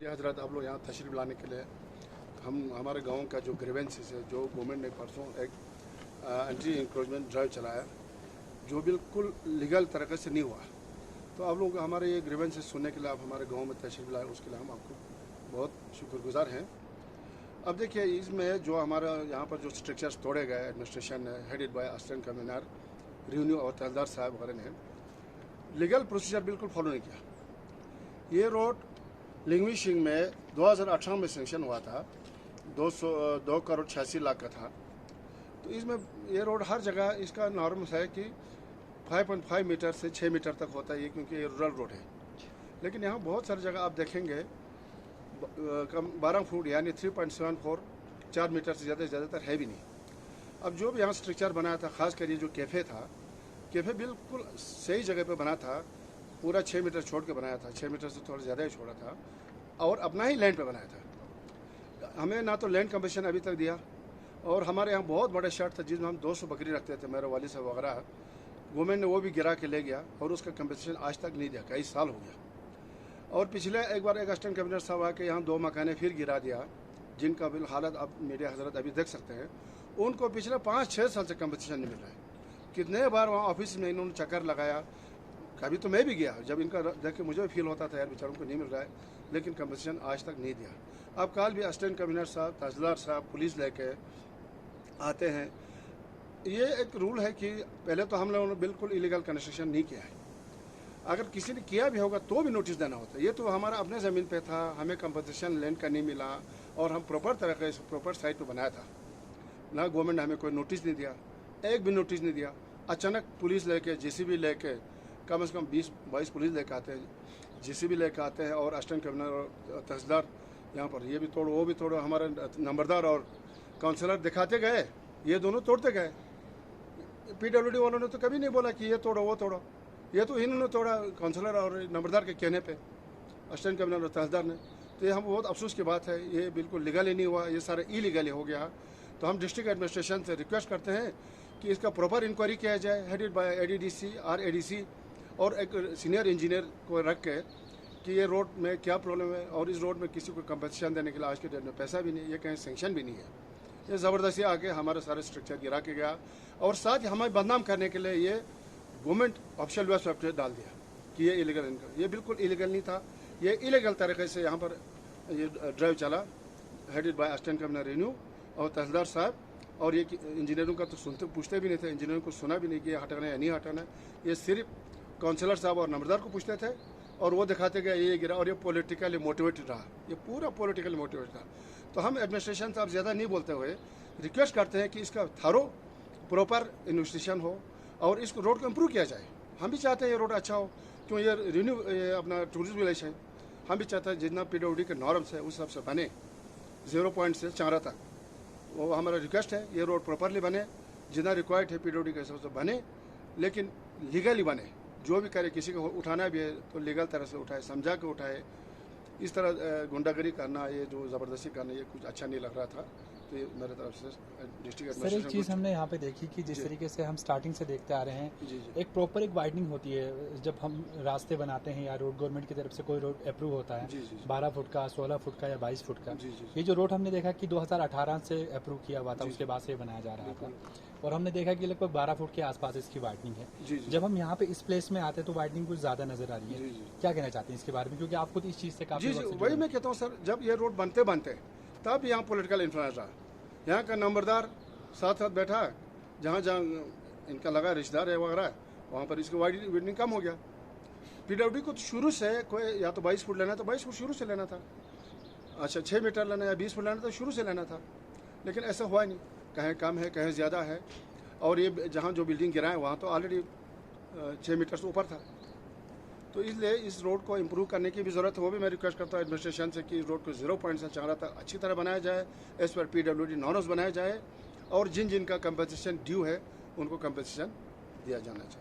हजरत आप लोग यहाँ तशरीफ लाने के लिए हम हमारे गांव का जो ग्रीवेंसेस है, जो गवर्नमेंट ने परसों एक एंटी इंक्रोचमेंट ड्राइव चलाया जो बिल्कुल लीगल तरीके से नहीं हुआ, तो आप लोग हमारे ये ग्रीवेंसेस सुनने के लिए आप हमारे गांव में तशरीफ लाए, उसके लिए हम आपको बहुत शुक्रगुजार हैं। अब देखिए, इसमें जो हमारा यहाँ पर जो स्ट्रक्चर्स तोड़े गए, administration headed by assistant commissioner revenue और तहसीलदार साहब वगैरह ने लीगल प्रोसीजर बिल्कुल फॉलो नहीं किया। ये रोड लिंग्विशिंग में 2018 में सेंक्शन हुआ था, 2 करोड़ 86 लाख का था। तो इसमें ये रोड हर जगह इसका नॉर्म्स है कि 5.5 मीटर से 6 मीटर तक होता है ये, क्योंकि ये रूरल रोड है। लेकिन यहाँ बहुत सारी जगह आप देखेंगे कम 12 फुट यानी 3.74 4 मीटर से ज़्यादातर है भी नहीं। अब जो भी यहाँ स्ट्रक्चर बनाया था, खास कर ये जो कैफ़े था, कैफ़े बिल्कुल सही जगह पे बना था, पूरा 6 मीटर छोड़ के बनाया था, 6 मीटर से थोड़ा ज़्यादा ही छोड़ा था और अपना ही लैंड पे बनाया था। हमें ना तो लैंड कमीशन अभी तक दिया, और हमारे यहाँ बहुत बड़ा शर्ट था जिसमें हम 200 बकरी रखते थे, मेरे वाली साहब वगैरह, गवर्नमेंट ने वो भी गिरा के ले गया और उसका कंपनसेशन आज तक नहीं दिया, कई साल हो गया। और पिछले एक बार एक असिस्टेंट कमिश्नर साहब आके यहाँ 2 मकाने फिर गिरा दिया, जिनका बिल हालत आप मीडिया हजरत अभी देख सकते हैं। उनको पिछले 5-6 साल से कंपनसेशन नहीं मिल रहा है। कितने बार वहाँ ऑफिस में इन्होंने चक्कर लगाया, कभी तो मैं भी गया, जब इनका देख के मुझे भी फील होता था यार बेचारों को नहीं मिल रहा है, लेकिन कंपनसेशन आज तक नहीं दिया। अब कल भी असिस्टेंट कमिश्नर साहब, तहसीलदार साहब पुलिस लेके आते हैं। ये एक रूल है कि पहले तो हम लोगों ने बिल्कुल इलीगल कंस्ट्रक्शन नहीं किया है, अगर किसी ने किया भी होगा तो भी नोटिस देना होता है। ये तो हमारा अपने ज़मीन पे था, हमें कंपनसेशन लैंड का नहीं मिला और हम प्रॉपर तरीके से प्रॉपर साइट पर बनाया था, ना गवर्नमेंट ने हमें कोई नोटिस नहीं दिया, एक भी नोटिस नहीं दिया। अचानक पुलिस लेके JCB लेके कम से कम 20-22 पुलिस लेके आते हैं, JCB लेके आते हैं और असिस्टेंट कमिश्नर और तहसीलदार यहाँ पर ये भी तोड़ो वो भी तोड़ो, हमारे नंबरदार और काउंसलर दिखाते गए, ये दोनों तोड़ते गए। PWD वालों ने तो कभी नहीं बोला कि ये तोड़ो वो तोड़ो, ये तो इन्होंने तोड़ा काउंसलर और नंबरदार के कहने पे, असिस्टेंट कमिश्नर और तहसीलदार ने। तो ये हम बहुत अफसोस की बात है, ये बिल्कुल लीगल ही नहीं हुआ, ये सारा इलीगल हो गया। तो हम डिस्ट्रिक्ट एडमिनिस्ट्रेशन से रिक्वेस्ट करते हैं कि इसका प्रॉपर इंक्वायरी किया जाए, हेडेड बाय ADDC और ADC, और एक सीनियर इंजीनियर को रख के कि ये रोड में क्या प्रॉब्लम है, और इस रोड में किसी को कंपनसेशन देने के लिए आज के डेट में पैसा भी नहीं, ये कहीं सेंक्शन भी नहीं है। ये ज़बरदस्ती आके हमारे सारे स्ट्रक्चर गिरा के गया, और साथ ही हमें बदनाम करने के लिए ये गवर्नमेंट ऑफिशियल वेबसाइट पर डाल दिया कि ये इलीगल इनकम। ये बिल्कुल इलीगल नहीं था, ये इलीगल तरीके से यहाँ पर ये ड्राइव चला, headed by assistant commissioner revenue और तहसीलदार साहब। और ये इंजीनियरों का तो सुनते पूछते भी नहीं थे, इंजीनियरों को सुना भी नहीं कि ये हटाना है या नहीं हटाना है। ये सिर्फ काउंसलर साहब और नंबरदार को पूछते थे और वो दिखाते गए ये गिरा, और ये पॉलिटिकली मोटिवेटेड रहा, ये पूरा पॉलिटिकली मोटिवेटेड रहा। तो हम एडमिनिस्ट्रेशन से अब ज़्यादा नहीं बोलते हुए रिक्वेस्ट करते हैं कि इसका थारो प्रॉपर इन्वेस्टिगेशन हो और इस रोड को इम्प्रूव किया जाए। हम भी चाहते हैं ये रोड अच्छा हो, क्यों ये रेवेन्यू अपना टूरिज्म विलेज है, हम भी चाहते हैं जितना PWD के नॉर्म्स है उस हिसाब से बने, 0 पॉइंट से चारा तक, वो हमारा रिक्वेस्ट है ये रोड प्रॉपरली बने, जितना रिक्वायर्ड है PWD के हिसाब से बने, लेकिन लीगली बने। जो भी करे, किसी को उठाना भी है तो लीगल तरह से उठाए, समझा के उठाए। इस तरह गुंडागर्दी करना, ये जो ज़बरदस्ती करना, ये कुछ अच्छा नहीं लग रहा था। तो ये मेरे तरफ से डिस्ट्रिक्ट सर एक चीज़ हमने यहाँ पे देखी कि जिस तरीके से हम स्टार्टिंग से देखते आ रहे हैं, एक प्रॉपर एक वाइडनिंग होती है जब हम रास्ते बनाते हैं या रोड गवर्नमेंट की तरफ से कोई रोड अप्रूव होता है, 12 फुट का, 16 फुट का या 22 फुट का। ये जो रोड हमने देखा कि 2018 से अप्रूव किया हुआ था, उसके बाद से बनाया जा रहा था, और हमने देखा कि लगभग 12 फुट के आसपास इसकी वाइडनिंग है। जब हम यहाँ पे इस प्लेस में आते हैं तो वाइडनिंग कुछ ज़्यादा नजर आ रही है, क्या कहना चाहते हैं इसके बारे में, क्योंकि आप खुद इस चीज़ से काफी। वही मैं कहता हूँ सर, जब ये रोड बनते बनते तब यहाँ पॉलिटिकल इन्फ्लुएंस रहा, यहाँ का नंबरदार साथ साथ बैठा, जहाँ जहाँ इनका लगा रिश्तेदार है वगैरह, वहाँ पर इसकी वाइडनिंग कम हो गया। PWD को तो शुरू से कोई या तो 22 फुट लेना तो 22 फुट शुरू से लेना था, अच्छा 6 मीटर लेना या 20 फुट लेना तो शुरू से लेना था, लेकिन ऐसा हुआ नहीं, कहीं कम है कहीं ज़्यादा है। और ये जहाँ जो बिल्डिंग गिराए वहाँ तो ऑलरेडी 6 मीटर से ऊपर था। तो इसलिए इस रोड को इम्प्रूव करने की भी ज़रूरत है। वो भी मैं रिक्वेस्ट करता हूँ एडमिनिस्ट्रेशन से कि इस रोड को 0 पॉइंट से चारा तक अच्छी तरह बनाया जाए, एज पर PWD नॉर्म्स बनाया जाए, और जिन जिनका कंपनसेशन ड्यू है उनको कंपनसेशन दिया जाना चाहिए।